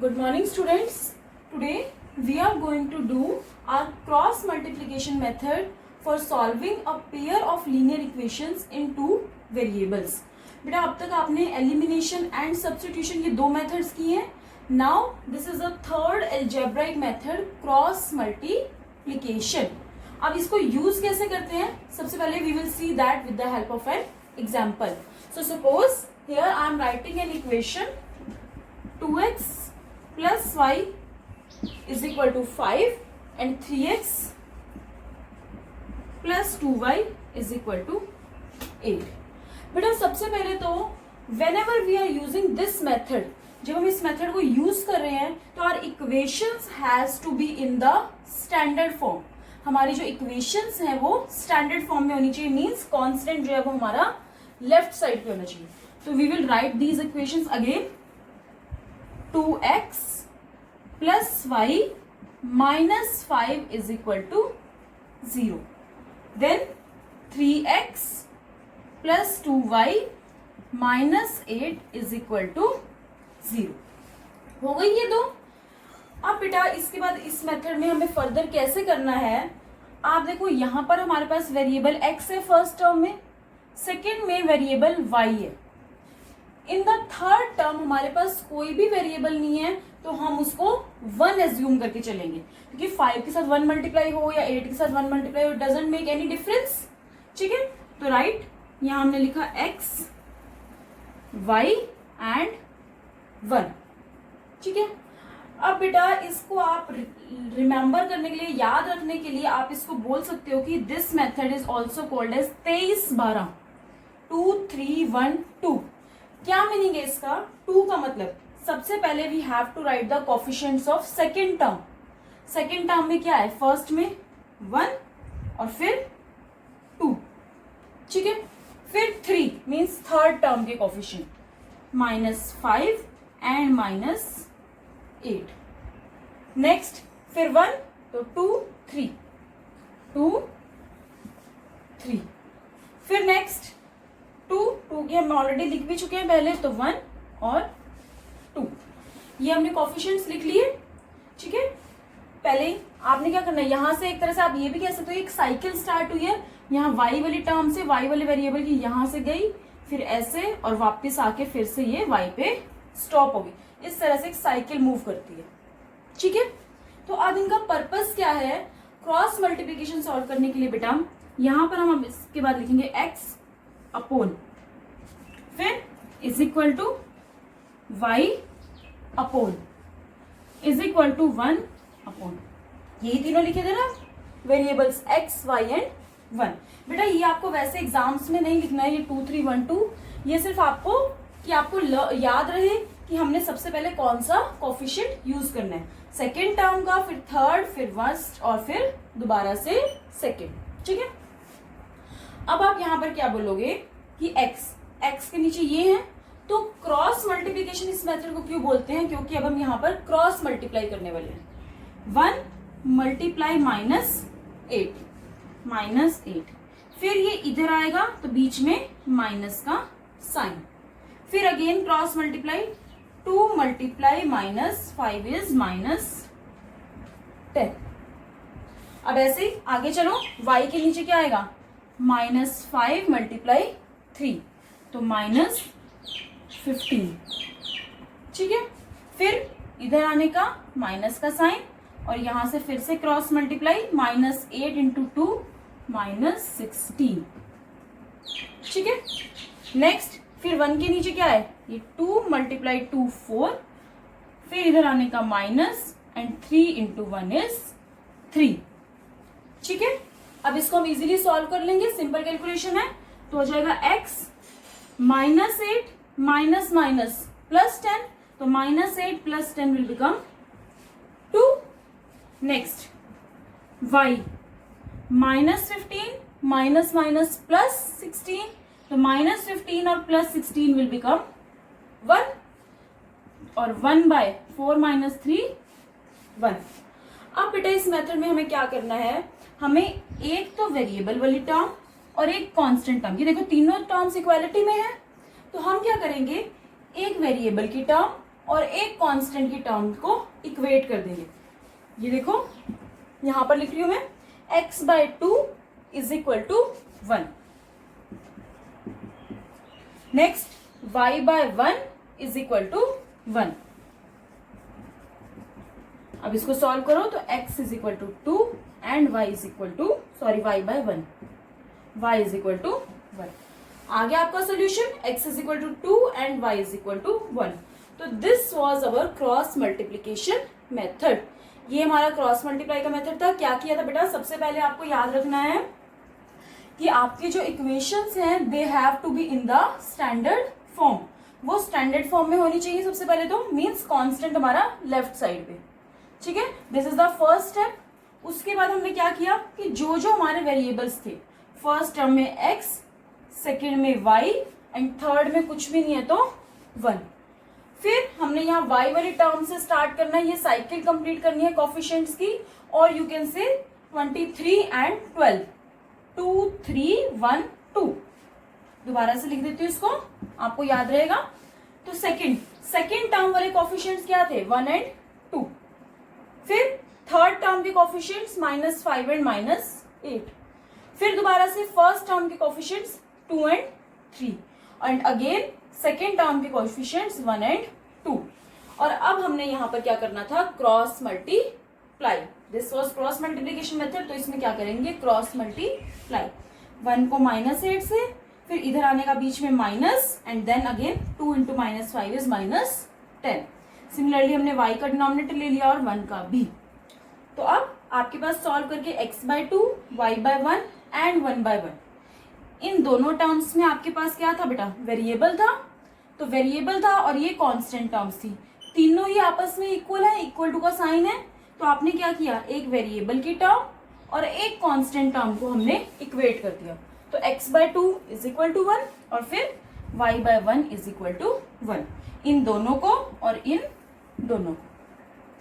Good morning, students. Today we are going to do our cross multiplication method for solving a pair of linear equations in two variables. बेटा अब तक आपने elimination and substitution ये दो methods किए हैं. Now this is a third algebraic method, cross multiplication. अब इसको यूज कैसे करते हैं, सबसे पहले we will see that with the help of an example. So suppose here I am writing an equation 2x plus y is equal to 5 and 3x plus 2y is equal to 8. बेटा सबसे पहले तो whenever we are using this method, जब हम इस method को use कर रहे हैं तो our equations has to be in the standard form. हमारी जो इक्वेशंस हैं वो स्टैंडर्ड फॉर्म में होनी चाहिए, मीन्स कांस्टेंट जो है वो हमारा लेफ्ट साइड पे होना चाहिए. तो we will write these equations again. 2x plus y minus 5 is equal to 0. Then 3x plus 2y minus 8 is equal to 0. हो गई ये दो. अब बेटा इसके बाद इस मेथड में हमें फर्दर कैसे करना है, आप देखो यहाँ पर हमारे पास वेरिएबल x है फर्स्ट टर्म में, सेकेंड में वेरिएबल y है. इन द थर्ड टर्म हमारे पास कोई भी वेरिएबल नहीं है तो हम उसको 1 एज्यूम करके चलेंगे, क्योंकि 5 के साथ 1 मल्टीप्लाई हो या 8 के साथ 1 मल्टीप्लाई हो, डजंट मेक एनी डिफरेंस. ठीक है, तो राइट यहां हमने लिखा x y एंड 1. ठीक है, अब बेटा इसको आप रिमेंबर करने के लिए, याद रखने के लिए आप इसको बोल सकते हो कि this method is also called as 23-12, 2 3 1 2. क्या मीनिंग है इसका? 2 का मतलब सबसे पहले we have to write the coefficients of second term. Second term में क्या है, फर्स्ट में 1 और फिर 2. ठीक है, फिर 3 मीन्स थर्ड टर्म के कोफिशिएंट, -5 एंड -8. नेक्स्ट फिर 1 तो 2 3 2 3. फिर नेक्स्ट 2 के हम ऑलरेडी लिख भी चुके हैं पहले, तो 1 और 2. ये हमने कोफिशिएंट्स लिख लिए. ठीक है, पहले आपने क्या करना है, यहां से एक तरह से आप ये भी कह सकते हो एक साइकिल स्टार्ट हुई है. यहाँ y वाली टर्म से, y वाले वेरिएबल की यहां से गई, फिर ऐसे और वापस आके फिर से ये y पे स्टॉप होगी. इस तरह से एक साइकिल मूव करती है. ठीक है, तो अब इनका पर्पस क्या है, क्रॉस मल्टीप्लीकेशन सॉल्व करने के लिए बेटा यहां पर हम इसके बाद लिखेंगे x अपॉन, फिर is equal to y upon is equal to 1 upon. यही तीनों लिखे थे ना वेरिएबल्स x y एंड 1. बेटा ये आपको वैसे एग्जाम्स में नहीं लिखना है, ये 2 3 1 2. ये सिर्फ आपको कि आपको याद रहे कि हमने सबसे पहले कौन सा कोफिशिएंट यूज करना है, सेकेंड टर्म का, फिर थर्ड, फिर फर्स्ट और फिर दोबारा से सेकेंड. ठीक है, अब आप यहां पर क्या बोलोगे कि x के नीचे ये है, तो क्रॉस मल्टीप्लिकेशन इस मेथड को क्यों बोलते हैं, क्योंकि अब हम यहां पर क्रॉस मल्टीप्लाई करने वाले हैं. 1 मल्टीप्लाई -8, फिर ये इधर आएगा तो बीच में माइनस का साइन, फिर again cross multiply, 2 multiply -5 is -10. अब ऐसे ही आगे चलो, y के नीचे क्या आएगा, -5 मल्टीप्लाई 3 तो -15. ठीक है, फिर इधर आने का माइनस का साइन और यहां से फिर से क्रॉस मल्टीप्लाई, -8 इंटू 2 -16. ठीक है, नेक्स्ट फिर 1 के नीचे क्या है, ये 2 मल्टीप्लाई 2 4, फिर इधर आने का माइनस एंड 3 इंटू 1 इज 3. ठीक है, अब इसको हम इजीली सॉल्व कर लेंगे, सिंपल कैलकुलेशन है. तो हो जाएगा x -8 माइनस माइनस प्लस 10, तो -8 plus 10 will become 2. Next y -15 minus minus plus 16, तो -15 और प्लस 16 विल बिकम 1, और 1/4 - 3 1. अब बेटा इस मेथड में हमें क्या करना है, हमें एक तो वेरिएबल वाली टर्म और एक कांस्टेंट टर्म, ये देखो तीनों टर्म्स इक्वालिटी में है, तो हम क्या करेंगे, एक वेरिएबल की टर्म और एक कांस्टेंट की टर्म को इक्वेट कर देंगे। ये देखो यहां पर लिख रही हूं मैं, x/2 is equal to 1। Next y/1 is equal to 1। अब इसको सॉल्व करो तो x is equal to 2 and y is equal to y/1, y is equal to 1। आ गया आपका solution, x is equal to 2 and y is equal to 1। तो this was our cross multiplication method. ये हमारा cross multiply का method था। क्या किया था बेटा, सबसे पहले आपको याद रखना है कि आपके जो इक्वेशंस हैं they have to be in the standard form. वो स्टैंडर्ड फॉर्म में होनी चाहिए सबसे पहले, तो मींस कांस्टेंट हमारा लेफ्ट साइड पे, ठीक है। This is the first step. उसके बाद हमने क्या किया कि जो जो हमारे वेरिएबल्स थे, फर्स्ट टर्म में x, सेकेंड में y एंड थर्ड में कुछ भी नहीं है तो 1। फिर हमने यहाँ y वाली टर्म से स्टार्ट करना है, ये साइकिल कंप्लीट करनी है कोफिशिएंट्स की, और यू कैन से 23 एंड 12, 2 3 1 2। दोबारा से लिख देती हूँ इसको, आपको याद रहेगा। तो सेकेंड टर्म वाले कोफिशिएंट्स क्या थे, 1 एंड 2। फिर थर्ड टर्म के कोफिशिएंट्स -5 एंड -8। फिर दोबारा से फर्स्ट टर्म के coefficients 2 and 3 and again second term के कोफिशिएंट्स 1 एंड 2। और अब हमने यहाँ पर क्या करना था, cross multiply. This was cross multiplication method. तो इसमें क्या करेंगे, क्रॉस मल्टीप्लाई। 1 को -8 से, फिर इधर आने का बीच में minus and then again 2 into -5 is -10। Similarly हमने y का डिनोमिनेटर ले लिया और 1 का भी। तो अब आपके पास सॉल्व करके x/2, y/1 एंड 1/1, इन दोनों टर्म्स में आपके पास क्या था बेटा, वेरिएबल था। तो वेरिएबल था और ये कांस्टेंट टर्म्स थी, तीनों ही आपस में इक्वल है, इक्वल टू का साइन है। तो आपने क्या किया, एक वेरिएबल की टर्म और एक कांस्टेंट टर्म को हमने इक्वेट कर दिया। तो x/2 इज इक्वल टू 1 और फिर y/1 इज इक्वल टू 1, इन दोनों को और इन दोनों को,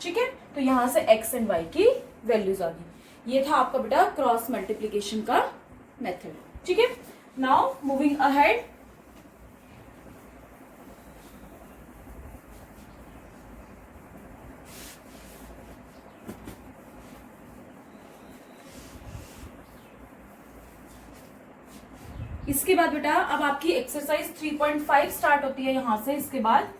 ठीक है। तो यहां से x एंड y की वैल्यूज आ गई। ये था आपका बेटा क्रॉस मल्टीप्लिकेशन का मेथड, ठीक है। नाउ मूविंग अहेड, इसके बाद बेटा अब आपकी एक्सरसाइज 3.5 स्टार्ट होती है यहां से। इसके बाद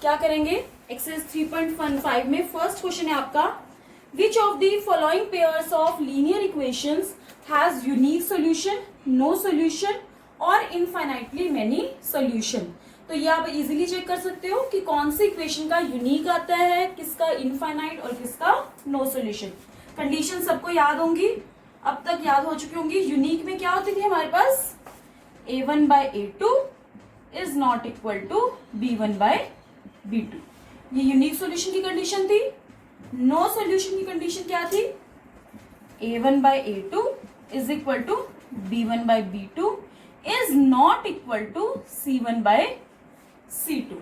क्या करेंगे, एक्सरसाइज 3.15 में फर्स्ट क्वेश्चन है आपका, which of the following pairs of linear equations has unique solution, no solution और इनफाइनाइटली मेनी सॉल्यूशन। तो ये आप इजीली चेक कर सकते हो कि कौन सी इक्वेशन का यूनिक आता है, किसका इनफाइनाइट और किसका नो सॉल्यूशन। कंडीशन सबको याद होंगी, अब तक याद हो चुकी होंगी। यूनिक में क्या होती थी हमारे पास, a1/a2 is not equal to b1/b2, ये यूनिक सॉल्यूशन की कंडीशन थी। नो सॉल्यूशन की कंडीशन क्या थी, a1/a2 is equal to b1/b2 is not equal to c1/c2।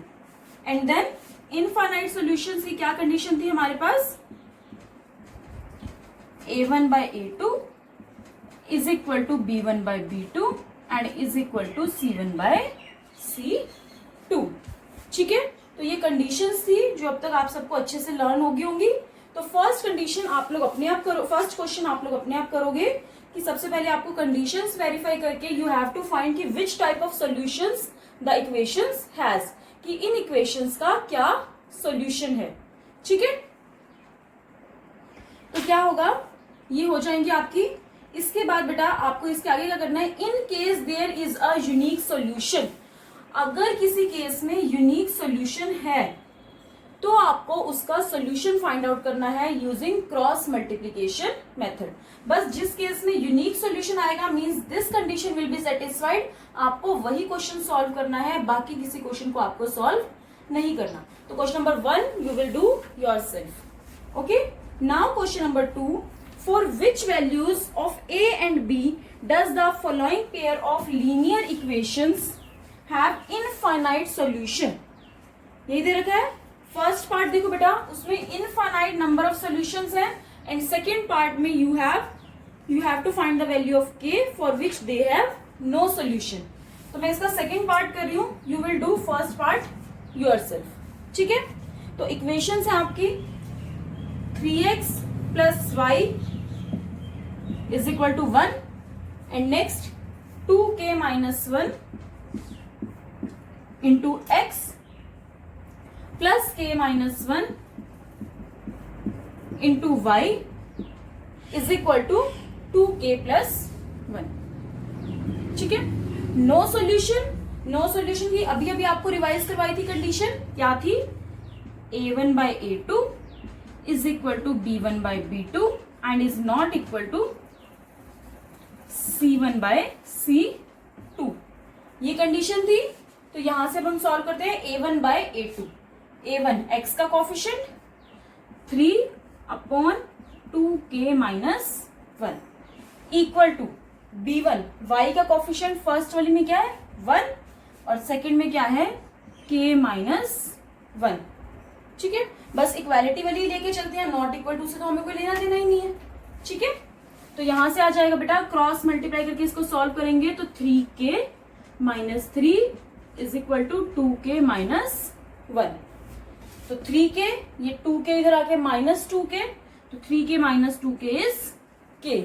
And then infinite solution की क्या कंडीशन थी हमारे पास, a1/a2 is equal to b1/b2 and is equal to c1/c2, ठीक है। तो ये कंडीशंस थी जो अब तक आप सबको अच्छे से लर्न होगी होंगी। तो फर्स्ट कंडीशन आप लोग अपने आप करो, फर्स्ट क्वेश्चन आप लोग अपने आप करोगे कि सबसे पहले आपको कंडीशंस वेरीफाई करके यू हैव टू फाइंड कि which type of solutions the equations has, कि इन इक्वेशंस का क्या सॉल्यूशन है, ठीक है। तो क्या होगा, ये हो जाएंगे आपकी। इसके बाद बेटा आपको इसके आगे क्या करना है, in case there is a unique solution, अगर किसी केस में यूनिक सॉल्यूशन है तो आपको उसका सॉल्यूशन फाइंड आउट करना है यूजिंग क्रॉस मल्टीप्लिकेशन मेथड। बस जिस केस में यूनिक सॉल्यूशन आएगा means this condition will be satisfied, आपको वही क्वेश्चन सॉल्व करना है, बाकी किसी क्वेश्चन को आपको सॉल्व नहीं करना। तो question number 1 you will do yourself, okay. Now question number 2, for which values of a and b does the following pair of linear equations have infinite solution। यही दे रखा है। फर्स्ट पार्ट देखो बेटा, उसमें इनफाइनाइट नंबर ऑफ सॉल्यूशंस हैं and second part में you have to find the value of k for which they have no solution. तो मैं इसका सेकेंड पार्ट कर रही हूँ, you will do first part yourself, ठीक है। तो इक्वेशंस है आपकी 3x plus y is equal to 1 and next 2k minus 1 into x plus k minus 1 into Y is equal to 2k plus 1, ठीक है। नो सॉल्यूशन की अभी अभी आपको रिवाइज करवाई थी कंडीशन, क्या थी, a1 by a2 is equal to b1 by b2 and is not equal to c1 by c2, ये कंडीशन थी। तो यहां से अब हम सॉल्व करते हैं a1 by a2। a1 x का coefficient 3 upon 2k minus 1 equal to b1 y का कोफिशिएंट फर्स्ट वाली में क्या है 1 और सेकंड में क्या है k माइनस 1, ठीक है। बस इक्वालिटी वाली लेके चलते हैं, नॉट इक्वल टू से तो हमें कोई लेना देना ही नहीं है, ठीक है। तो यहां से आ जाएगा बेटा, क्रॉस मल्टीप्लाई करके इसको सॉल्व करेंगे तो 3k minus 3 is equal to 2k minus 1। तो 3k, ये 2k इधर आके माइनस 2k, तो 3k minus 2k is k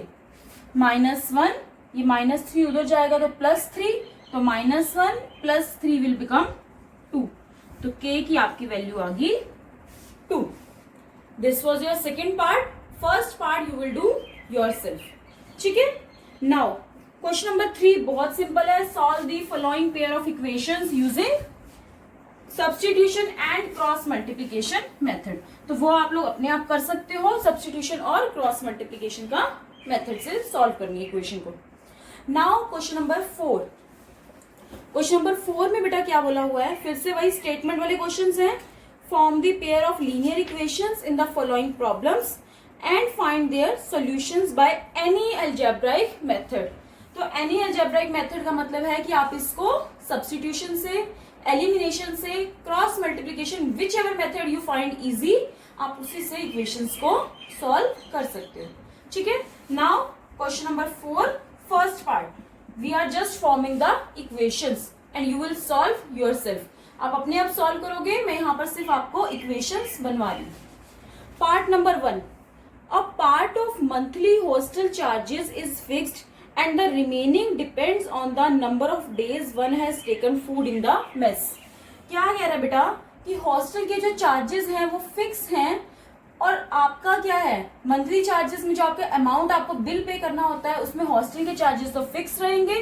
minus 1, ये माइनस 3 उधर जाएगा तो प्लस 3, तो माइनस 1 प्लस 3 विल बिकम 2, तो k की आपकी वैल्यू आ गई 2। This was your second part, first part you will do yourself, ठीक है। नाउ क्वेश्चन नंबर 3 बहुत सिंपल है, solve the following pair of equations using substitution and cross multiplication method. तो वो आप लोग अपने आप कर सकते हो, सब्स्टिट्यूशन और क्रॉस मल्टीप्लीकेशन का मेथड से सॉल्व करनी है इक्वेशन को। Now question number 4, question number 4 में बेटा क्या बोला हुआ है, फिर से वही स्टेटमेंट वाले क्वेश्चंस हैं। Form the pair of linear equations in the following problems and find their solutions by any algebraic method. तो एनी अलजेब्राइक मेथड का मतलब है कि आप इसको सब्स्टिट्यूशन से, एलिमिनेशन से, cross multiplication, which ever method you find easy, आप उसी से इक्वेशंस को सॉल्व कर सकते हो, ठीक है। Now question number 4 first part, we are just forming the equations and you will solve yourself. आप अपने आप सॉल्व करोगे, मैं यहां पर सिर्फ आपको इक्वेशंस बनवा रही हूं। Part number 1, a part of monthly hostel charges is fixed and the remaining depends on the number of days one has taken food in the mess। क्या कह रहा है बेटा कि हॉस्टल के जो चार्जेस हैं वो फिक्स हैं और आपका क्या है, मंथली चार्जेस में जो आपका अमाउंट आपको बिल पे करना होता है उसमें हॉस्टल के चार्जेस तो फिक्स रहेंगे,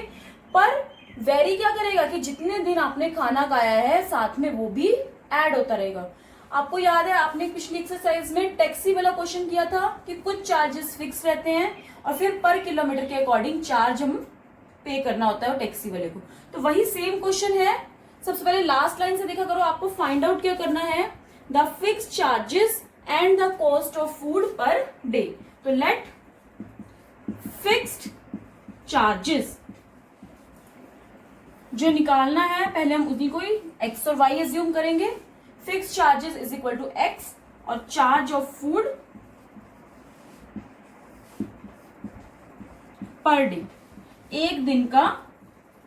पर वेरी क्या करेगा कि जितने दिन आपने खाना खाया है साथ में वो भी ऐड होता रहेगा। आपको याद है आपने पिछली एक्सरसाइज में टैक्सी वाला क्वेश्चन किया था कि कुछ चार्जेस फिक्स रहते हैं और फिर पर किलोमीटर के अकॉर्डिंग चार्ज हम पे करना होता है टैक्सी वाले को। तो वही सेम क्वेश्चन है। सबसे पहले लास्ट लाइन से देखा करो, आपको फाइंड आउट क्या करना है, the fix charges and the cost of food per day. तो लेट फिक्स्ड चार्जेस जो निकालना है पहले हम उसी को ही एक्स और वाई एज्यूम करेंगे। Fix charges is equal to X और charge of food per day, एक दिन का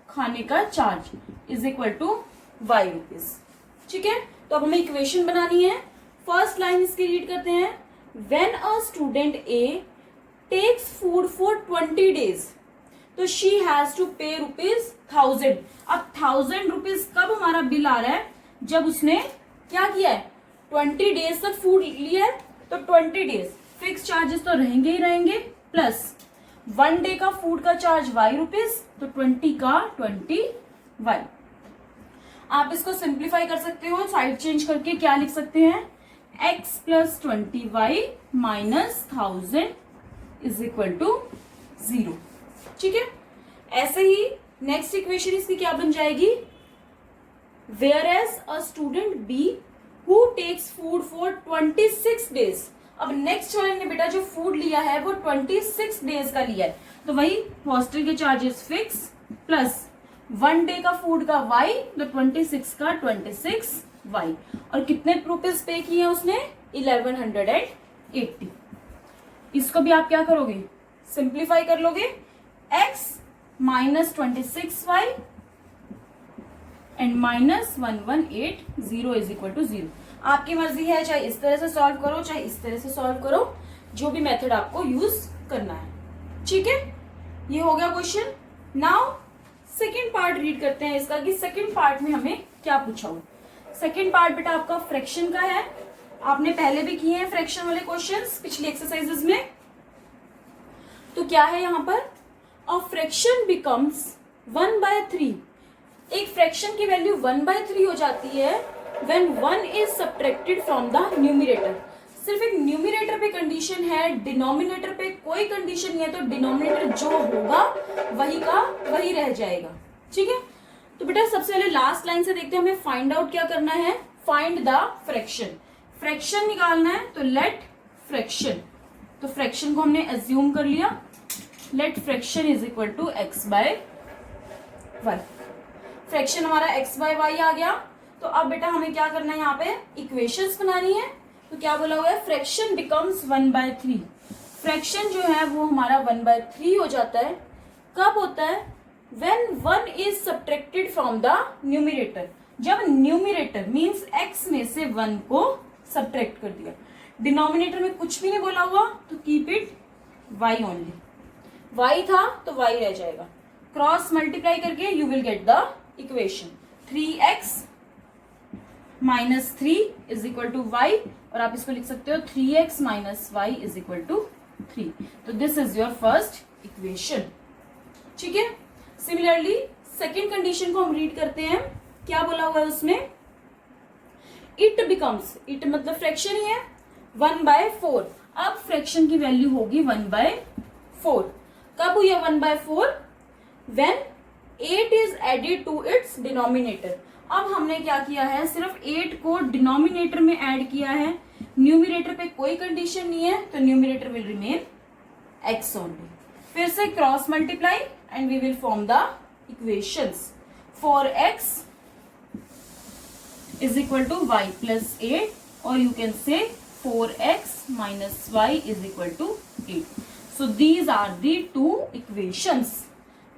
खाने का charge is equal to Y rupees, ठीक है। तो अब हमें इक्वेशन बनानी है। फर्स्ट लाइन इसकी रीड करते हैं, when a student A takes food for 20 days तो शी हैज टू पे ₹1000। अब 1000 रुपीज कब हमारा बिल आ रहा है, जब उसने क्या किया है 20 डेज तक फूड लिया है। तो 20 डेज फिक्स चार्जेस तो रहेंगे ही रहेंगे, प्लस 1 डे का फूड का चार्ज वाई रुपीज, तो 20 का 20 वाई। आप इसको सिंप्लीफाई कर सकते हो, साइड चेंज करके क्या लिख सकते हैं, x plus 20 y minus 1000 is equal to 0, ठीक है। ऐसे ही नेक्स्ट इक्वेशन इसकी क्या बन जाएगी, whereas a student B who takes food for 26 days। अब नेक्स्ट वाले ने बेटा जो फूड लिया है वो 26 डेज का लिया है, तो वही हॉस्टल के चार्जेस फिक्स प्लस 1 डे का फूड का y, तो 26 का 26 y, और कितने रुपीज पे किए हैं उसने 1180। इसको भी आप क्या करोगे, सिंप्लीफाई कर लोगे, x minus 26y and -1180 is equal to 0। आपकी मर्जी है, चाहे इस तरह से सॉल्व करो चाहे इस तरह से सॉल्व करो, जो भी मेथड आपको यूज करना है। ठीक है, ये हो गया question. Now second part read करते हैं इसका कि सेकेंड पार्ट में हमें क्या पूछा हो। सेकेंड पार्ट बेटा आपका फ्रैक्शन का है। आपने पहले भी किए हैं फ्रैक्शन वाले क्वेश्चंस पिछली एक्सरसाइजेस में। तो क्या है यहाँ पर, अ फ्रैक्शन बिकम्स 1/3। एक फ्रैक्शन की वैल्यू 1/3 हो जाती है when 1 is subtracted from the numerator. सिर्फ एक न्यूमिरेटर पे कंडीशन है, डिनोमिनेटर पे कोई कंडीशन नहीं है, तो डिनोमिनेटर जो होगा वही का वही रह जाएगा। ठीक है, तो बेटा सबसे पहले लास्ट लाइन से देखते हैं, हमें फाइंड आउट क्या करना है, फाइंड द फ्रैक्शन। फ्रैक्शन निकालना है, तो लेट फ्रैक्शन, तो फ्रैक्शन को हमने एज्यूम कर लिया, let fraction is equal to x/y। Fraction हमारा x/y आ गया। तो अब बेटा हमें क्या करना है, यहाँ पे इक्वेशंस बनानी है। तो क्या बोला हुआ है, फ्रैक्शन बिकम्स 1/3। फ्रैक्शन जो है वो हमारा 1/3 हो जाता है। कब होता है, when 1 is subtracted from the numerator. जब न्यूमिरेटर मींस x में से 1 को सब्ट्रैक्ट कर दिया। डिनोमिनेटर में कुछ भी नहीं बोला हुआ, तो keep it y only. y था तो y रह जाएगा, क्रॉस मल्टीप्लाई करके you will get the equation 3x - 3 is equal to y, और आप इसको लिख सकते हो 3x - y is equal to 3। तो this is your first equation. ठीक है, सिमिलरली सेकेंड कंडीशन को हम रीड करते हैं। क्या बोला हुआ है उसमें, इट बिकम्स, इट मतलब फ्रैक्शन ही है, 1/4। अब फ्रैक्शन की वैल्यू होगी 1/4। कब हुई है 1/4, when 8 is added to its denominator. अब हमने क्या किया है, सिर्फ 8 को डिनोमिनेटर में ऐड किया है, न्यूमिरेटर पे कोई कंडीशन नहीं है, तो numerator will remain x only. फिर से cross multiply and we will form the equations. 4x is equal to y plus 8, और you can say 4x - y is equal to 8। So these are the two equations.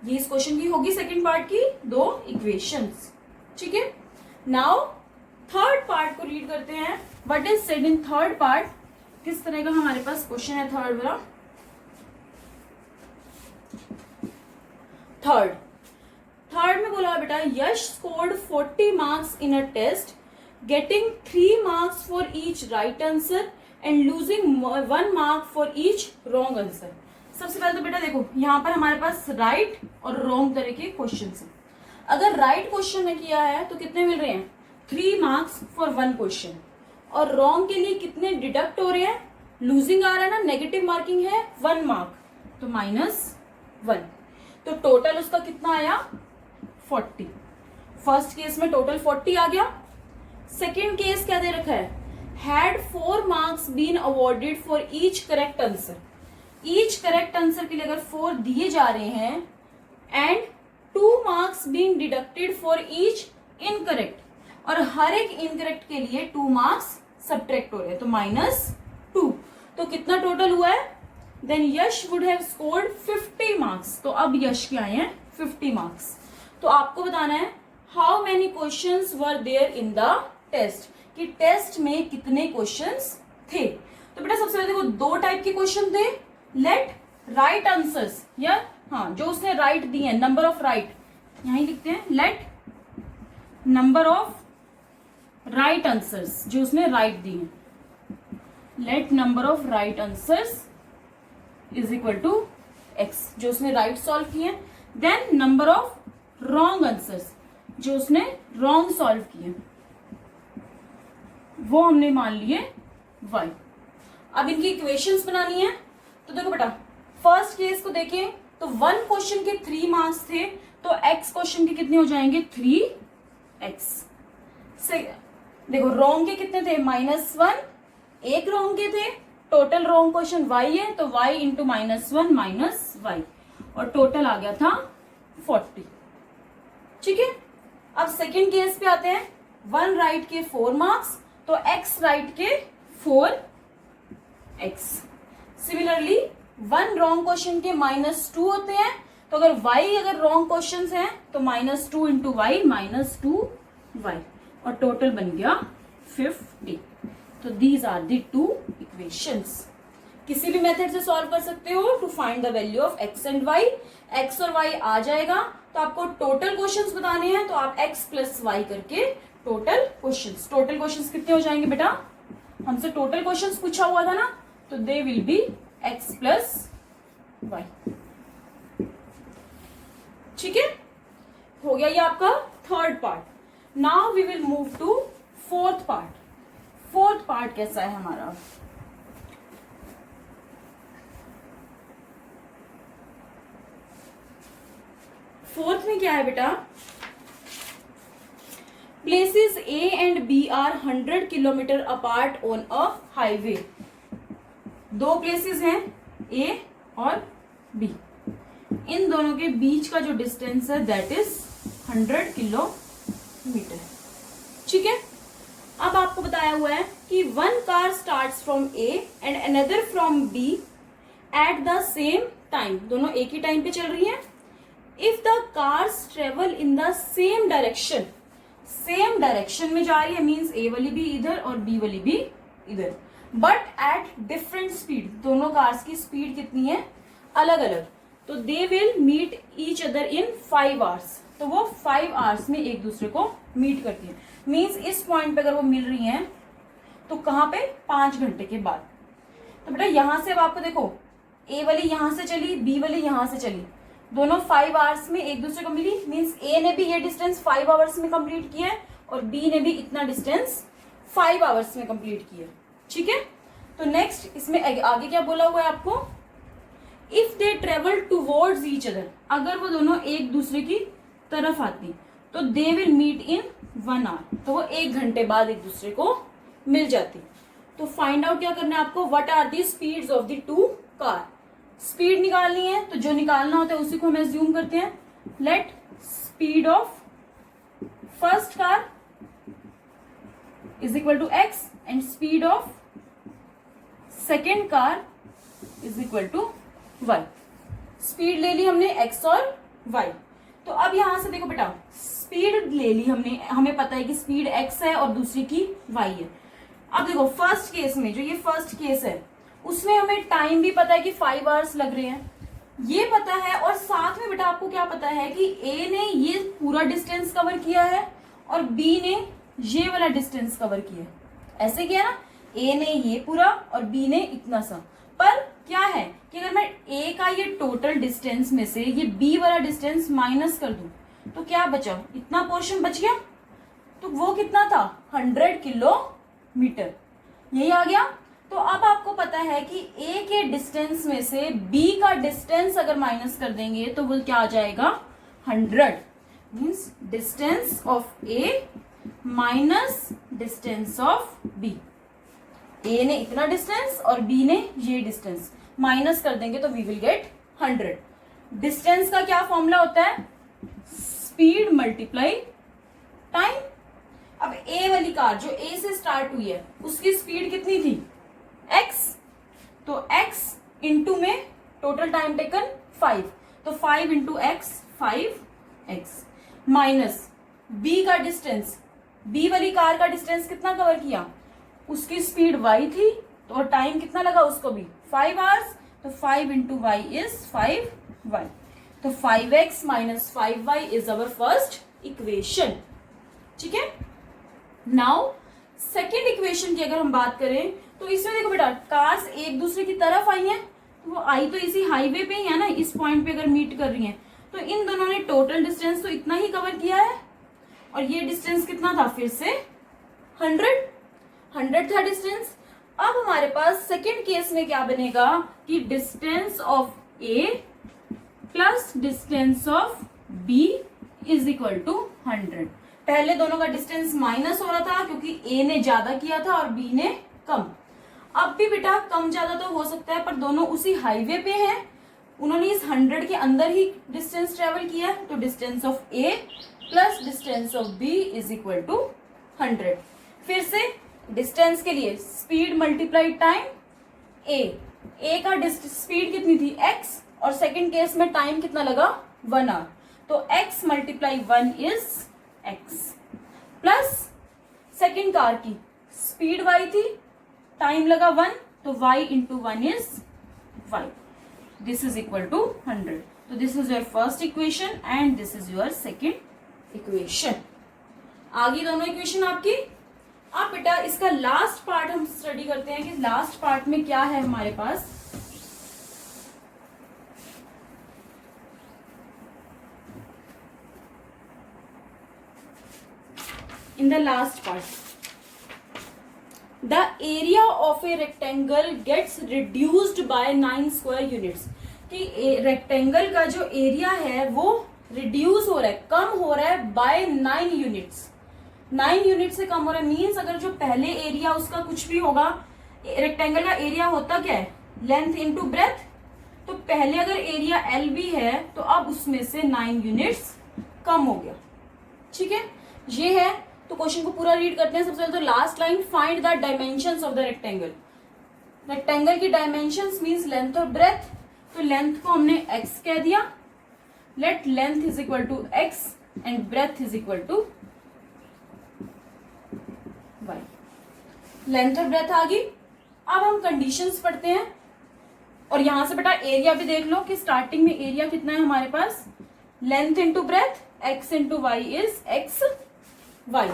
ये इस question की होगी second part की दो equations. ठीक है, now third part को रीड करते हैं। What is said in third part, किस तरह का हमारे पास क्वेश्चन है थर्ड वाला। थर्ड में बोला बेटा, Yash scored 40 marks in a test, getting 3 marks for each right answer and losing 1 mark for each wrong answer. सबसे पहले तो बेटा देखो, यहाँ पर हमारे पास राइट और रॉन्ग तरह के क्वेश्चन हैं। अगर राइट क्वेश्चन में किया है तो कितने मिल रहे हैं, 3 मार्क्स फॉर 1 क्वेश्चन, और रॉन्ग के लिए कितने डिडक्ट हो रहे हैं, लूजिंग आ रहा है ना, नेगेटिव मार्किंग है 1 मार्क, तो -1। तो टोटल उसका कितना आया, 40। फर्स्ट केस में टोटल 40 आ गया। सेकेंड केस क्या दे रखा है, had 4 marks been awarded for each correct answer. Each correct answer के लिए अगर 4 दिए जा रहे हैं, and 2 marks being deducted for each incorrect, और हर एक इनकरेक्ट के लिए 2 मार्क्स सब्ट्रैक्ट हो रहे हैं, तो -2। तो कितना टोटल हुआ है, then Yash would have scored 50 marks. तो अब यश के आए हैं 50 मार्क्स। तो आपको बताना है how many questions were there in the test, कि टेस्ट में कितने क्वेश्चंस थे। तो बेटा सबसे पहले देखो, 2 टाइप के क्वेश्चन थे, लेट राइट आंसर्स, या हाँ जो उसने राइट दिए हैं, नंबर ऑफ राइट यहीं लिखते हैं, let number of right answers, जो उसने राइट दिए हैं, let number of right answers is equal to x, जो उसने राइट सॉल्व किए। Then number of wrong answers, जो उसने रॉन्ग सॉल्व किए, वो हमने मान लिए y। अब इनकी इक्वेशंस बनानी है। तो देखो बेटा, फर्स्ट केस को देखें तो 1 क्वेश्चन के 3 मार्क्स थे, तो x क्वेश्चन के कितने हो जाएंगे, 3x। देखो रॉन्ग के कितने थे, -1, एक रॉन्ग के थे, टोटल रॉन्ग क्वेश्चन y है, तो y इंटू -1 -y, और टोटल आ गया था 40। ठीक है, अब सेकेंड केस पे आते हैं। 1 राइट के 4 मार्क्स, तो x राइट के 4x। सिमिलरली 1 रॉन्ग क्वेश्चन के -2 होते हैं, तो अगर y अगर रॉन्ग क्वेश्चन है तो -2 इंटू वाई -2y और टोटल बन गया 50। तो these are the two equations. किसी भी मेथड से सॉल्व कर सकते हो to find the value of x and y। x और y आ जाएगा तो आपको टोटल क्वेश्चंस बताने हैं, तो आप x प्लस वाई करके टोटल क्वेश्चंस कितने हो जाएंगे बेटा? हमसे टोटल क्वेश्चंस पूछा हुआ था ना, तो they will be x plus y. ठीक है, हो गया ये आपका third part. Now we will move to fourth part. Fourth part कैसा है हमारा? फोर्थ में क्या है बेटा? Places A and B are 100 kilometre apart on a highway. दो प्लेसेस हैं A और B, इन दोनों के बीच का जो डिस्टेंस है दैट इज 100 किलोमीटर। ठीक है, अब आपको बताया हुआ है कि one car starts from A and another from B at the same time. दोनों एक ही टाइम पे चल रही है। If the cars travel in the same direction, same direction में जा रही है, मीन्स ए वाली भी इधर और बी वाली भी इधर, बट एट डिफरेंट स्पीड। दोनों कार्स की स्पीड कितनी है? अलग अलग। तो they will meet each other in 5 hours. तो वो 5 आवर्स में एक दूसरे को मीट करती है। मीन्स इस पॉइंट पे अगर वो मिल रही हैं तो कहाँ पे? 5 घंटे के बाद। तो बेटा यहां से अब आपको देखो, ए वाली यहां से चली, बी वाली यहां से चली, दोनों 5 आवर्स में एक दूसरे को मिली। मीन्स ए ने भी ये डिस्टेंस 5 आवर्स में कंप्लीट किया है और बी ने भी इतना डिस्टेंस 5 आवर्स में कंप्लीट किया। ठीक है, तो नेक्स्ट इसमें आगे क्या बोला हुआ है आपको? If they travel towards each other, अगर वो दोनों एक दूसरे की तरफ आती तो they will meet in 1 hour. तो वो 1 घंटे बाद एक दूसरे को मिल जाती। तो फाइंड आउट क्या करना है आपको? What are the speeds of the two car. Speed निकालनी है, तो जो निकालना होता है उसी को हम एज्यूम करते हैं। Let speed of first car is equal to x and speed of second car is equal to y। Speed ले ली हमने x और y। तो अब यहां से देखो बेटा, स्पीड ले ली हमने, हमें पता है कि स्पीड x है और दूसरी की y है। अब देखो फर्स्ट केस में, जो ये फर्स्ट केस है उसमें हमें टाइम भी पता है कि 5 आवर्स लग रहे हैं, ये पता है। और साथ में बेटा आपको क्या पता है कि A ने ये पूरा डिस्टेंस कवर किया है और B ने ये वाला डिस्टेंस कवर किया है। ऐसे किया ना, A ने ये पूरा और B ने इतना सा। पर क्या है कि अगर मैं A का ये टोटल डिस्टेंस में से ये B वाला डिस्टेंस माइनस कर दूं तो क्या बचा? इतना पोर्शन बच गया। तो वो कितना था? 100 किलोमीटर। यही आ गया। तो अब आपको पता है कि A के डिस्टेंस में से B का डिस्टेंस अगर माइनस कर देंगे तो वो क्या आ जाएगा? 100। Means distance of A minus distance of B। A ने इतना डिस्टेंस और B ने ये डिस्टेंस, माइनस कर देंगे तो वी विल गेट 100। डिस्टेंस का क्या फॉर्मूला होता है? Speed multiply time. अब A वाली कार जो A से स्टार्ट हुई है उसकी स्पीड कितनी थी? x। तो x इंटू में टोटल टाइम टेकन 5, तो 5 into x 5x minus B का डिस्टेंस, B वाली कार का डिस्टेंस कितना कवर किया? उसकी स्पीड y थी तो और टाइम कितना लगा उसको भी? 5 आवर्स। तो 5 इंटू वाई इज 5y। तो 5x minus 5y is our first equation. ठीक है, नाउ सेकेंड इक्वेशन की अगर हम बात करें तो इसमें देखो बेटा, कार्स एक दूसरे की तरफ आई हैं, तो वो आई तो इसी हाईवे पे ही है ना, इस पॉइंट पे अगर मीट कर रही हैं तो इन दोनों ने टोटल डिस्टेंस तो इतना ही कवर किया है और ये डिस्टेंस कितना था? फिर से 100 था डिस्टेंस। अब हमारे पास सेकेंड केस में क्या बनेगा कि distance of A plus distance of B is equal to 100। पहले दोनों का डिस्टेंस माइनस हो रहा था क्योंकि A ने ज्यादा किया था और B ने कम। अब भी बेटा कम ज्यादा तो हो सकता है पर दोनों उसी हाईवे पे हैं, उन्होंने इस 100 के अंदर ही डिस्टेंस ट्रेवल किया है। तो distance of A plus distance of B is equal to 100। फिर से डिस्टेंस के लिए स्पीड मल्टीप्लाई टाइम A का स्पीड कितनी थी? x, और सेकंड केस में टाइम कितना लगा 1 आवर, तो x multiply 1 is x plus second car की स्पीड y थी, टाइम लगा 1, तो y into 1 is y. This is equal to 100. तो this is your first equation and this is your second equation. आगे दोनों इक्वेशन आपकी. अब बेटा इसका लास्ट पार्ट हम स्टडी करते हैं कि लास्ट पार्ट में क्या है हमारे पास. In the last part, the area of a rectangle gets reduced by 9 square units. कि रेक्टेंगल का जो एरिया है वो रिड्यूस हो रहा है, कम हो रहा है बाय 9 यूनिट्स. 9 यूनिट से कम हो रहा है मीन्स अगर जो पहले एरिया उसका कुछ भी होगा, रेक्टेंगल का एरिया होता क्या है लेंथ इनटू ब्रेथ, तो पहले अगर एरिया एल बी है तो अब उसमें से 9 यूनिट्स कम हो गया. ठीक है, ये है. तो क्वेश्चन को पूरा रीड करते हैं. सबसे पहले तो last line, find the dimensions of the rectangle. Rectangle की डायमेंशंस मींस लेंथ और ब्रेथ. तो लेंथ को हमने x कह दिया. Let length is equal to x and breadth is equal to y. Length और ब्रेथ आ गई. अब हम कंडीशंस पढ़ते हैं और यहां से बेटा एरिया भी देख लो कि स्टार्टिंग में एरिया कितना है हमारे पास. Length into breadth, x into Y is x y.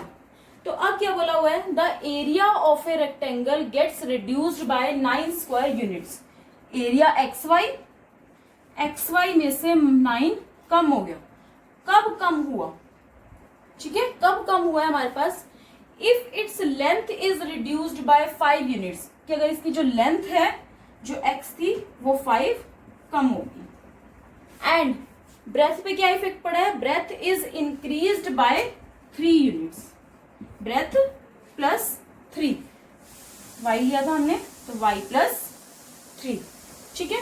तो अब क्या बोला हुआ है, the area of a rectangle gets reduced by 9 square units. Area xy में से 9 कम हो गया. कब कम हुआ, ठीक है, कब कम हुआ है हमारे पास. If its length is reduced by 5 units, कि अगर इसकी जो लेंथ है जो x थी वो 5 कम होगी. एंड ब्रेथ पे क्या इफेक्ट पड़ा है, breadth is increased by 3 units. Breadth plus 3, y लिया था हमने तो y प्लस 3. ठीक है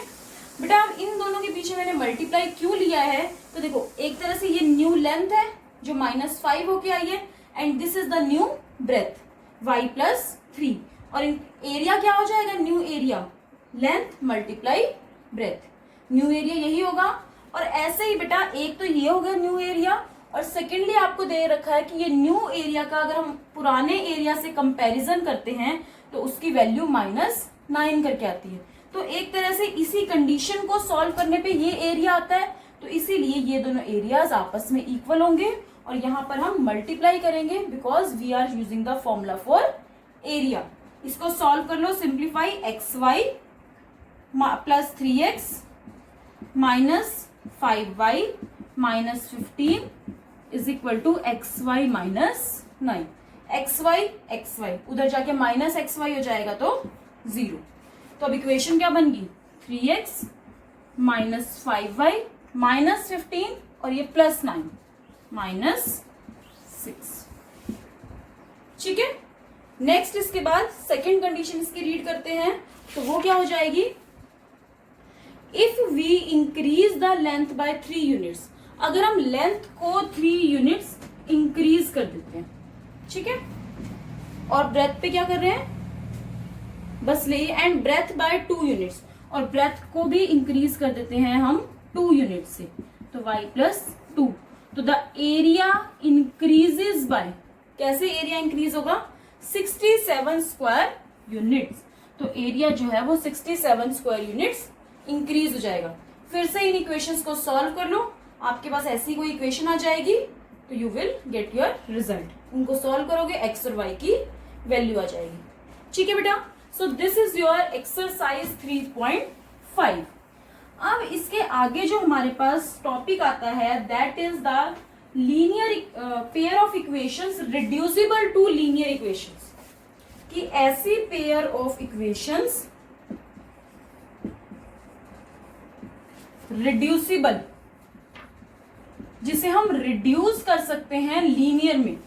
बेटा, अब इन दोनों के पीछे मैंने मल्टीप्लाई क्यों लिया है, तो देखो एक तरह से ये न्यू लेंथ है जो -5 होके आई है and this is the new breadth y plus 3. और एरिया क्या हो जाएगा, new area length multiply breadth. New area यही होगा. और ऐसे ही बेटा एक तो ये होगा न्यू एरिया, और सेकेंडली आपको दे रखा है कि ये न्यू एरिया का अगर हम पुराने एरिया से कंपैरिजन करते हैं तो उसकी वैल्यू -9 करके आती है. तो एक तरह से इसी कंडीशन को सॉल्व करने पे ये एरिया आता है, तो इसीलिए ये दोनों एरियाज आपस में इक्वल होंगे और यहाँ पर हम मल्टीप्लाई करेंगे because we are using the formula for area. इसको सॉल्व कर लो, simplify. xy plus 3x minus 5y minus 15 is equal to xy minus 9. xy उधर जाके माइनस xy हो जाएगा तो 0. तो अब इक्वेशन क्या बन गई, 3x माइनस 5y माइनस 15 और ये प्लस 9 माइनस 6. ठीक है, नेक्स्ट इसके बाद सेकेंड कंडीशन इसकी रीड करते हैं. तो वो क्या हो जाएगी, if we increase the length by 3 units. अगर हम लेंथ को 3 यूनिट्स इंक्रीज कर देते हैं, ठीक है, और ब्रेथ पे क्या कर रहे हैं बस ले, एंड ब्रेथ बाय 2 यूनिट्स, और ब्रेथ को भी इंक्रीज कर देते हैं हम 2 यूनिट से, तो y प्लस 2. तो द एरिया इंक्रीजेज बाय, कैसे एरिया इंक्रीज होगा, 67 स्क्वायर यूनिट्स. तो एरिया जो है वो 67 स्क्वायर यूनिट्स इंक्रीज हो जाएगा. फिर से इन इक्वेशंस को सॉल्व कर लो, आपके पास ऐसी कोई इक्वेशन आ जाएगी तो you will get your result. उनको सॉल्व करोगे x और y की वैल्यू आ जाएगी. ठीक है बेटा, so this is your exercise 3.5. अब इसके आगे जो हमारे पास टॉपिक आता है that is the linear pair of equations reducible to linear equations. कि ऐसी पेयर ऑफ इक्वेशंस रिड्यूसिबल जिसे हम रिड्यूस कर सकते हैं लीनियर में,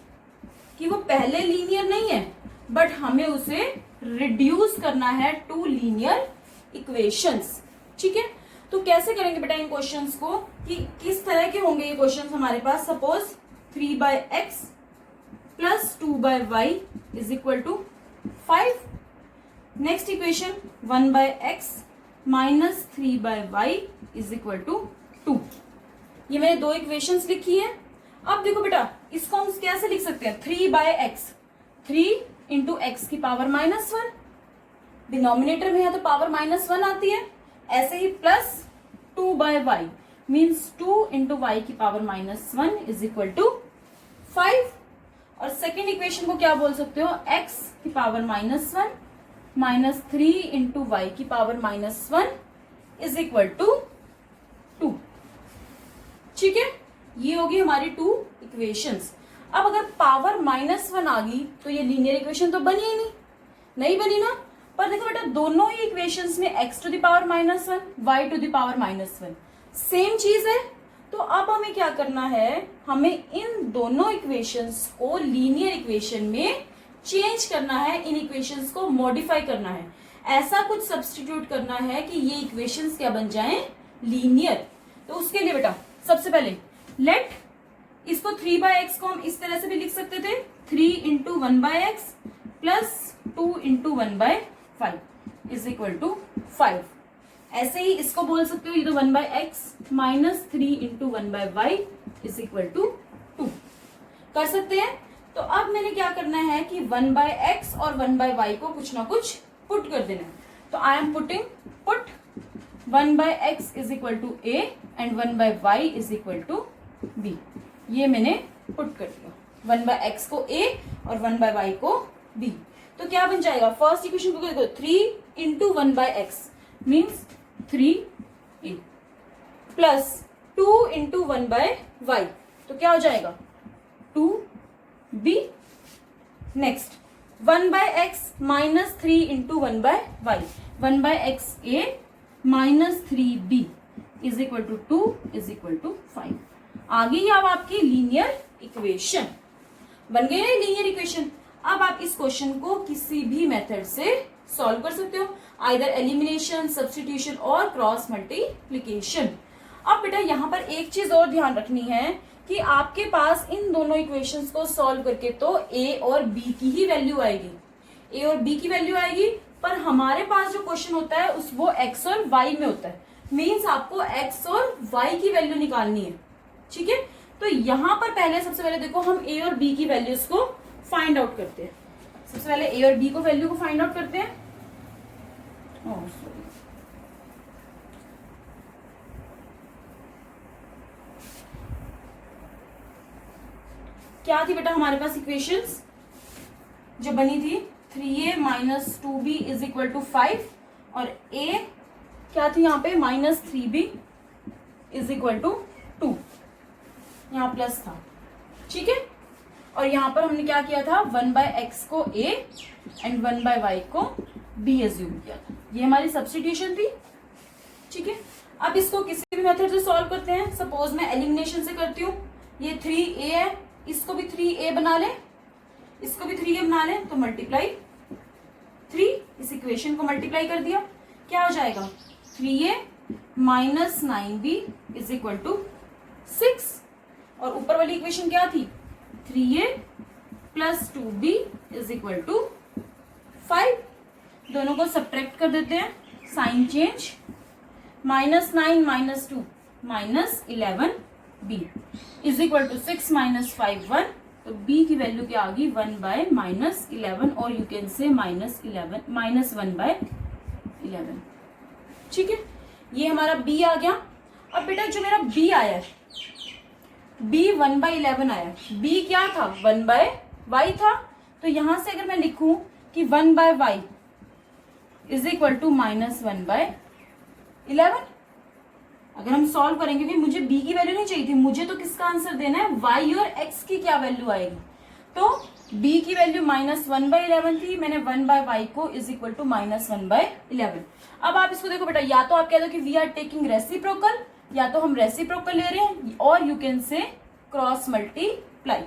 कि वो पहले लीनियर नहीं है बट हमें उसे रिड्यूस करना है टू लीनियर इक्वेशंस. ठीक है, तो कैसे करेंगे बेटा इन क्वेश्चंस को, कि किस तरह के होंगे ये क्वेश्चंस हमारे पास. Suppose 3/x plus 2/y is equal to 5. Next equation 1/x minus 3/y is equal to 2। ये मैंने दो इक्वेशंस लिखी है। अब देखो बेटा, इसको हम कैसे लिख सकते हैं, 3/x, 3 इंटू एक्स की पावर -1, डिनोमिनेटर में है तो पावर -1 आती है। ऐसे ही plus 2/y means 2 into Y की पावर -1 इज इक्वल टू 5। और सेकेंड इक्वेशन को क्या बोल सकते हो, x की पावर -1 माइनस 3 इंटू वाई की पावर -1 इज इक्वल टू 2। ठीक है, ये होगी हमारी 2 इक्वेशंस। अब अगर पावर -1 आ गई तो ये लीनियर इक्वेशन तो बनी ही नहीं बनी ना। पर देखो बेटा, दोनों ही इक्वेशंस में x to the power -1, y to the power -1 same चीज है। तो अब हमें क्या करना है, हमें इन दोनों इक्वेशंस को लीनियर इक्वेशन में चेंज करना है, इन इक्वेशंस को मॉडिफाई करना है, ऐसा कुछ सब्स्टिट्यूट करना है कि ये इक्वेशंस क्या बन जाएं, लीनियर। तो उसके लिए बेटा सबसे पहले लेट इसको 3/x को हम इस तरह से भी लिख सकते थे, 3 into 1/x plus 2 into 1/5 is equal to 5। ऐसे ही इसको बोल सकते हो, ये तो 1/x minus 3 into 1/y is equal to 2 कर सकते हैं। तो अब मैंने क्या करना है कि 1/x और 1/y को कुछ ना कुछ पुट कर देना है। तो I am put 1/x is equal to a and 1/y is equal to b। ये मैंने पुट कर दिया, 1/x को a और 1/y को b। तो क्या बन जाएगा, फर्स्ट इक्वेशन को देखो, 3 into 1/x means 3a plus 2 into 1/y, तो क्या हो जाएगा 2b। Next 1/x minus 3 into 1/y, 1/x a minus 3b is equal to 2 is equal to 5। आ गई अब आपकी लीनियर इक्वेशन, बन गई ना लीनियर इक्वेशन। अब आप इस क्वेश्चन को किसी भी मेथड से सॉल्व कर सकते हो, आइदर एलिमिनेशन, सब्स्टिट्यूशन और क्रॉस मल्टीप्लिकेशन। अब बेटा यहाँ पर एक चीज और ध्यान रखनी है कि आपके पास इन दोनों इक्वेशंस को सॉल्व करके तो a और b की ही वैल्यू आएगी, a और b की वैल्यू आएगी, पर हमारे पास जो क्वेश्चन होता है उस वो x और y में होता है। मीन्स आपको x और y की वैल्यू निकालनी है। ठीक है, तो यहाँ पर पहले सबसे पहले देखो, हम a और b की वैल्यूज को फाइंड आउट करते हैं। सबसे पहले a और b को वैल्यू को फाइंड आउट करते हैं। क्या थी बेटा हमारे पास इक्वेशंस जो बनी थी, 3a minus 2b is equal to 5 और a क्या थी यहाँ पे, minus 3b is equal to 2, यहाँ प्लस था। ठीक है, और यहाँ पर हमने क्या किया था, 1/x को a एंड 1/y को b एज्यूम किया था। ये हमारी सब्स्टिट्यूशन थी। ठीक है, अब इसको किसी भी मेथड से सॉल्व करते हैं। सपोज मैं एलिमिनेशन से करती हूँ, ये 3a है, इसको भी 3a बना ले, इसको भी 3a बना ले, तो मल्टीप्लाई 3, इस इक्वेशन को मल्टीप्लाई कर दिया, क्या हो जाएगा 3a minus 9b is equal to 6। और ऊपर वाली इक्वेशन क्या थी, 3a plus 2b is equal to 5। दोनों को सब्ट्रैक्ट कर देते हैं, sign change, -9 minus 2 minus 11b is equal to 6 minus 5 1। तो b की वैल्यू क्या आ गई, 1/-11 और यू कैन से -1/11। ठीक है, ये हमारा b आ गया। अब बेटा जो मेरा b आया है, b 1/11 आया, b क्या था, 1/y था। तो यहां से अगर मैं लिखूं कि 1/y इज इक्वल टू -1/11, अगर हम सॉल्व करेंगे, क्योंकि मुझे b की वैल्यू नहीं चाहिए थी, मुझे तो किसका आंसर देना है, y और x की क्या वैल्यू आएगी। तो b की वैल्यू -1/11 थी, मैंने 1/y को इज इक्वल टू -1/11। अब आप इसको देखो बेटा, या तो आप कह दो कि वी आर टेकिंग रेसिप्रोकल, या तो हम रेसिप्रोकल ले रहे हैं, और यू कैन से क्रॉस मल्टीप्लाई।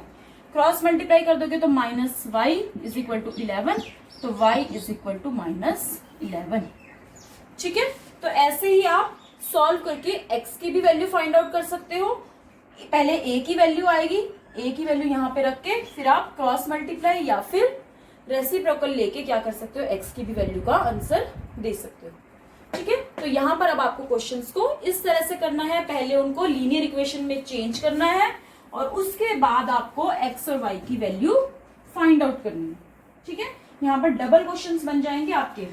क्रॉस मल्टीप्लाई कर दोगे तो -y इज इक्वल टू 11, तो y इज इक्वल टू -11। ठीक है, तो ऐसे ही आप सॉल्व करके x की भी वैल्यू फाइंड आउट कर सकते हो। पहले a की वैल्यू आएगी, a की वैल्यू यहाँ पे रख के फिर आप क्रॉस मल्टीप्लाई या फिर रेसिप्रोकल लेके क्या कर सकते हो, x की भी वैल्यू का आंसर दे सकते हो। ठीक है, तो यहाँ पर अब आपको क्वेश्चंस को इस तरह से करना है, पहले उनको लीनियर इक्वेशन में चेंज करना है और उसके बाद आपको एक्स और वाई की वैल्यू फाइंड आउट करनी है। ठीक है, यहाँ पर डबल क्वेश्चंस बन जाएंगे आपके।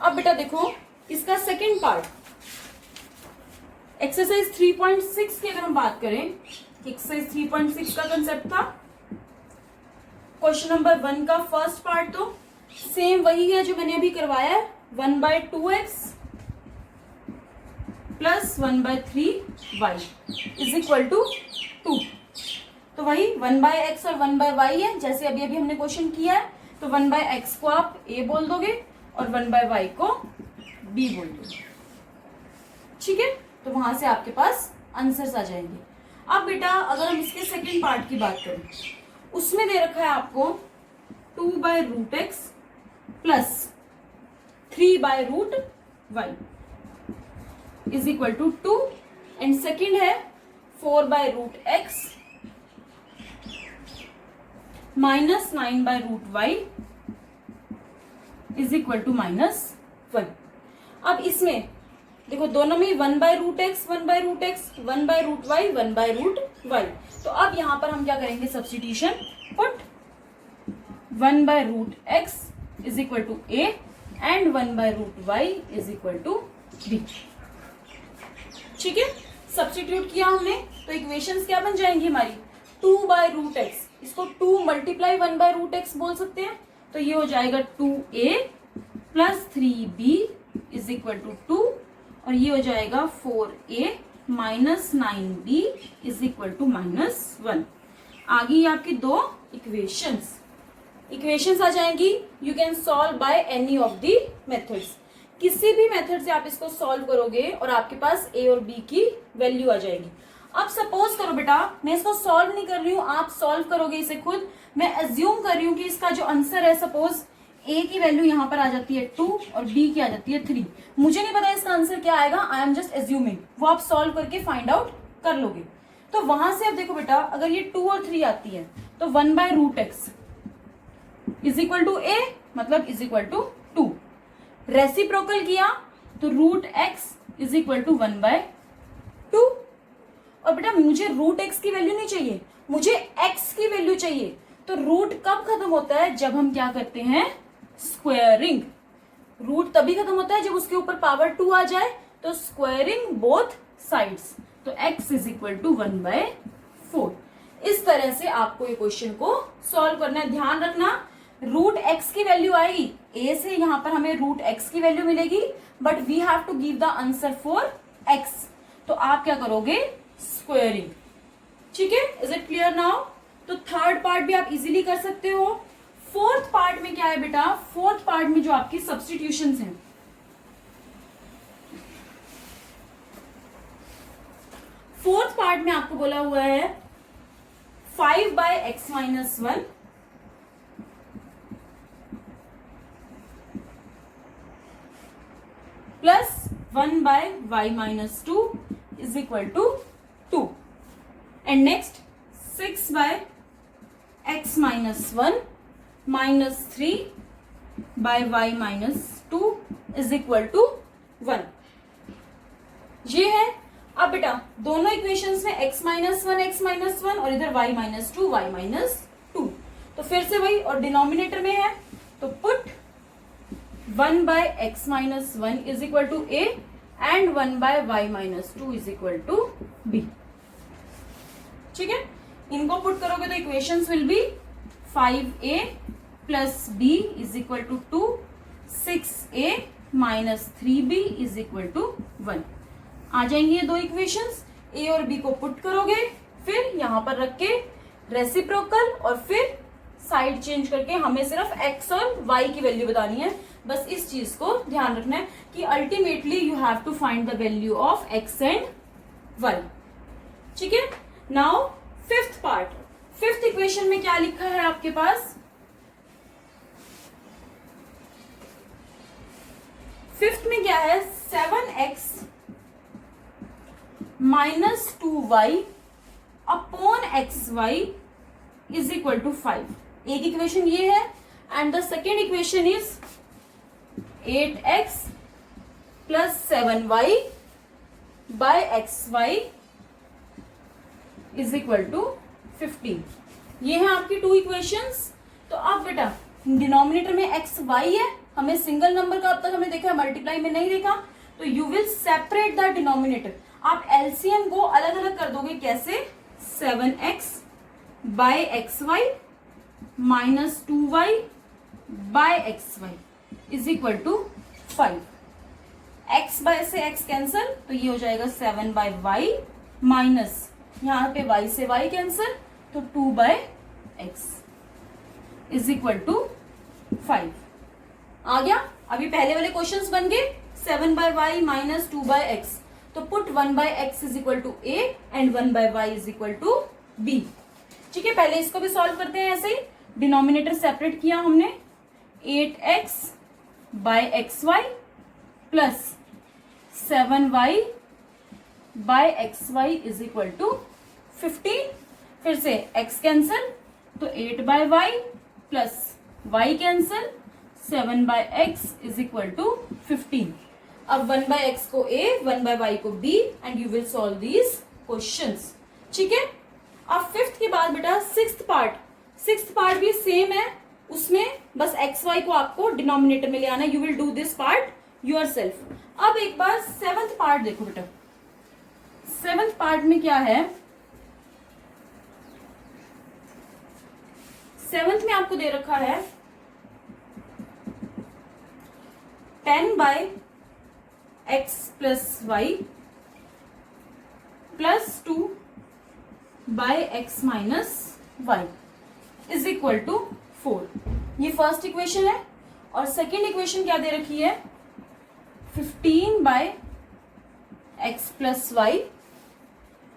अब बेटा देखो इसका सेकंड पार्ट, एक्सरसाइज 3.6 की अगर हम बात करें, एक्सरसाइज 3.6 का कंसेप्ट था क्वेश्चन नंबर 1 का फर्स्ट पार्ट, तो सेम वही है जो मैंने अभी करवाया है, 1/2x plus 1/3y is equal to 2। तो वही 1/x और 1/y है, जैसे अभी अभी हमने क्वेश्चन किया है। तो 1/x को आप a बोल दोगे और 1/y को b बोल दोगे। ठीक है, तो वहां से आपके पास आंसर्स आ जाएंगे। अब बेटा अगर हम इसके सेकंड पार्ट की बात करें, उसमें दे रखा है आपको 2/√x plus 3/√y is equal to 2 and second है 4/√x minus 9/√y is equal to -1। अब इसमें देखो दोनों में 1/√x 1/√x 1/√y 1/√y। तो अब यहां पर हम क्या करेंगे, substitution, put 1/√x is equal to a and 1/√y is equal to b। ठीक है, सब्स्टिट्यूट किया हमने तो इक्वेशंस क्या बन जाएंगी हमारी, 2/√x, इसको 2 मल्टीप्लाई 1/√x बोल सकते हैं, तो ये हो जाएगा 2a plus 3b is equal to 2 और ये हो जाएगा 4a minus 9b is equal to -1। आगे ये आपकी दो इक्वेशंस आ जाएंगी। You can solve by any of the methods, किसी भी मेथड से आप इसको सॉल्व करोगे और आपके पास a और b की वैल्यू आ जाएगी। अब सपोज करो बेटा मैं इसको सॉल्व नहीं कर रही हूं, आप सॉल्व करोगे इसे खुद। मैं एज्यूम कर रही हूं कि इसका जो आंसर है, सपोज a की वैल्यू यहां पर आ जाती है 2 और b की आ जाती है 3। मुझे नहीं पता इसका आंसर क्या आएगा, आई एम जस्ट एज्यूमिंग, वो आप सॉल्व करके फाइंड आउट कर लोगे। तो वहां से अब देखो बेटा अगर ये 2 और 3 आती है तो 1/√x is equal to a, मतलब इज इक्वल टू 2। रेसिप्रोकल किया तो √x इज इक्वल टू 1/2। और बेटा मुझे √x की वैल्यू नहीं चाहिए, मुझे x की वैल्यू चाहिए। तो रूट कब खत्म होता है, जब हम क्या करते हैं, स्क्वायरिंग। रूट तभी खत्म होता है जब उसके ऊपर पावर 2 आ जाए, तो स्क्वायरिंग बोथ साइड्स। तो x इज इक्वल टू 1/4। इस तरह से आपको ये क्वेश्चन को सॉल्व करना है। ध्यान रखना √x की वैल्यू आएगी, a से यहां पर हमें √x की वैल्यू मिलेगी, but we have to give the answer for x। तो आप क्या करोगे, स्क्वायरिंग। ठीक है, इज इट क्लियर नाउ? तो थर्ड पार्ट भी आप इजीली कर सकते हो। फोर्थ पार्ट में क्या है बेटा, फोर्थ पार्ट में जो आपकी सब्स्टिट्यूशंस हैं, फोर्थ पार्ट में आपको बोला हुआ है 5/x minus 1 plus 1/y minus 2 is equal to 2 and next 6/x minus 1 minus 3/y minus 2 is equal to 1। ये है। अब बेटा दोनों इक्वेशंस में x माइनस 1 और इधर y माइनस 2 y माइनस 2, तो फिर से वही और डिनोमिनेटर में है, तो put 1/x minus 1 is equal to a and 1/y minus 2 is equal to b। ठीक है, इनको पुट करोगे तो equations will be 5a plus b is equal to 2, 6a minus 3b is equal to 1। आ जाएंगी ये दो इक्वेशंस। a और b को पुट करोगे, फिर यहां पर रख के रेसिप्रोकल और फिर साइड चेंज करके हमें सिर्फ x और y की वैल्यू बतानी है। बस इस चीज को ध्यान रखना है कि ultimately you have to find the value of x and y। ठीक है, now fifth part, fifth equation में क्या लिखा है आपके पास, फिफ्थ में क्या है, 7x minus 2y upon xy is equal to 5। एक इक्वेशन ये है and the second equation is 8x plus 7y by xy is equal to 15। ये है आपकी टू इक्वेशंस। तो अब बेटा डिनोमिनेटर में एक्स वाई है, हमें सिंगल नंबर का अब तक हमने देखा, मल्टीप्लाई में नहीं देखा, तो you will separate the denominator. आप एलसीएम को अलग अलग कर दोगे, कैसे? 7x by x y minus 2y by x y is equal to 5। x by से x कैंसल, तो ये हो जाएगा 7 बाय वाई माइनस यहाँ पे y से y कैंसल, तो 2 by x is equal to 5। आ गया? अभी पहले वाले क्वेश्चंस बन गए 7 by Y minus 2 by X, तो put 1 by x is equal to a and 1 by Y is equal to b। ठीक है, पहले इसको भी सॉल्व करते हैं। ऐसे ही डिनोमिनेटर सेपरेट किया हमने, 8x by x y plus 7y by x y is equal to 15। फिर से x कैंसल, तो 8 by y plus y cancel, 7 by x is equal to 15। अब 1 बाय एक्स को a, 1 बाय वाई को b and you will solve these questions. ठीक है, अब fifth के बाद बेटा सिक्स्थ पार्ट भी सेम है, उसमें बस एक्स वाई को आपको डिनोमिनेटर में ले आना है। You will do this part yourself. अब एक बार सेवंथ पार्ट देखो बेटा, सेवंथ पार्ट में क्या है? सेवंथ में आपको दे रखा है 10 by x plus y plus 2 by x minus y is equal to 4। ये फर्स्ट इक्वेशन है। और सेकेंड इक्वेशन क्या दे रखी है? 15 by x plus y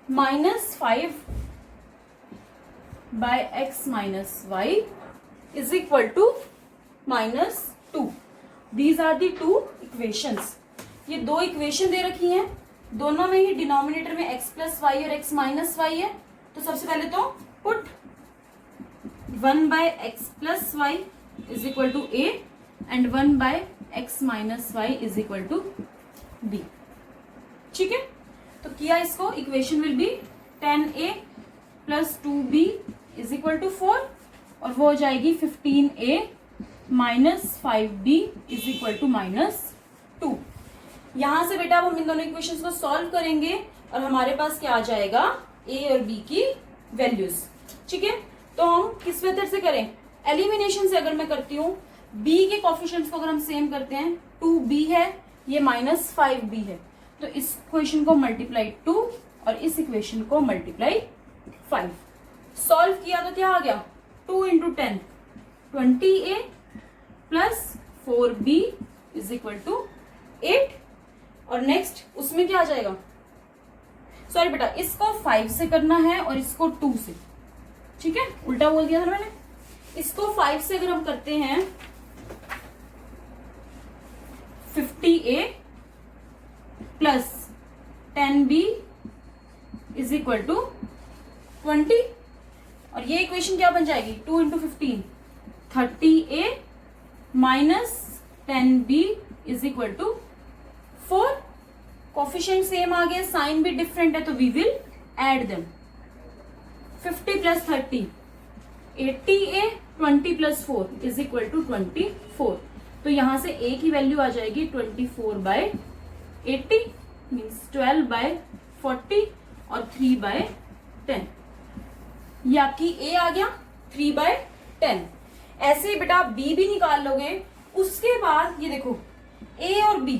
minus 5 by x minus y is equal to -2। These are the two equations. ये दो equation दे रखी हैं, दोनों में ही डिनोमिनेटर में x प्लस वाई और x माइनस वाई है। तो सबसे पहले तो put 1 by x plus y is equal to a and 1 by x minus y is equal to b। ठीक है, तो किया इसको, equation will be 10a plus 2b is equal to 4 और वो हो जाएगी 15a minus 5b is equal to -2। यहां से बेटा अब हम इन दोनों इक्वेशंस को सॉल्व करेंगे और हमारे पास क्या आ जाएगा? a और b की वैल्यूज। ठीक है, तो हम किस मेथड से करें? एलिमिनेशन से। अगर मैं करती हूँ b के कोफिशिएंट्स को अगर हम सेम करते हैं, 2b है, ये -5b है, तो इस इक्वेशन को मल्टीप्लाई 2 और इस इक्वेशन को मल्टीप्लाई 5। सॉल्व किया तो क्या आ गया? 2 into 10 20a plus 4b is equal to 8। और नेक्स्ट उसमें क्या आ जाएगा? सॉरी बेटा, इसको 5 से करना है और इसको 2 से। ठीक है, उल्टा बोल दिया था मैंने। इसको 5 से अगर हम करते हैं 50a plus 10b is equal to 20 और ये इक्वेशन क्या बन जाएगी? 2 into 15 30a minus 10b is equal to 4। Coefficient same आ गए, साइन भी डिफरेंट है, तो we will add them. 50 plus 30 80a, 20 plus 4 is equal to 24। तो यहां से a की वैल्यू आ जाएगी 24 बाय 80 मीन्स 12 बाय 40 और 3 बाय 10। ये आपकी a आ गया 3 बाय 10। ऐसे ही बेटा आप b भी निकाल लोगे। उसके बाद ये देखो a और b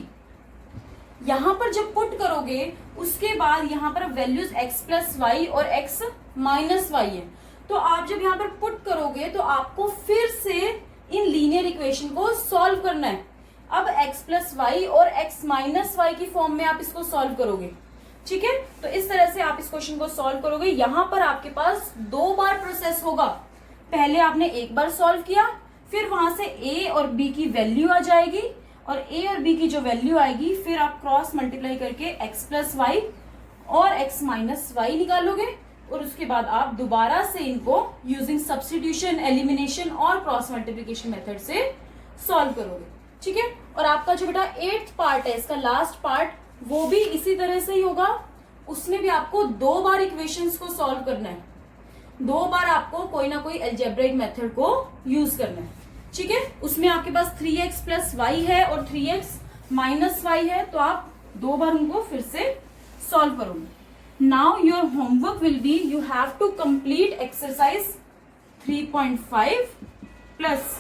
यहां पर जब पुट करोगे उसके बाद यहां पर वैल्यूज x प्लस वाई और x माइनस वाई है, तो आप जब यहां पर पुट करोगे तो आपको फिर से इन लीनियर इक्वेशन को सॉल्व करना है। अब x प्लस वाई और x माइनस वाई की फॉर्म में आप इसको सॉल्व करोगे। ठीक है, तो इस तरह से आप इस क्वेश्चन को सॉल्व करोगे। यहां पर आपके पास 2 बार प्रोसेस होगा। पहले आपने एक बार सॉल्व किया, फिर वहां से a और b की वैल्यू आ जाएगी और a और b की जो वैल्यू आएगी फिर आप क्रॉस मल्टीप्लाई करके x प्लस वाई और x माइनस वाई निकालोगे और उसके बाद आप दोबारा से इनको यूजिंग सब्स्टिट्यूशन, एलिमिनेशन और क्रॉस मल्टीप्लिकेशन मेथड से सॉल्व करोगे। ठीक है। और आपका जो बेटा 8th पार्ट है, इसका लास्ट पार्ट, वो भी इसी तरह से ही होगा। उसमें भी आपको 2 बार इक्वेशंस को सॉल्व करना है, 2 बार आपको कोई ना कोई अलजेब्रिक मेथड को यूज करना है, ठीक है। उसमें आपके पास 3x प्लस वाई है और 3x माइनस वाई है, तो आप 2 बार उनको फिर से सॉल्व करोगे। Now your homework will be, you have to complete exercise 3.5 plus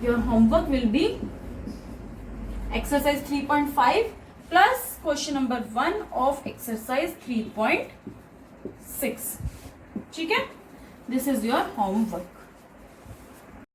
your homework will be exercise 3.5 plus question number 1 of exercise 3.6, ठीक है। This is your homework.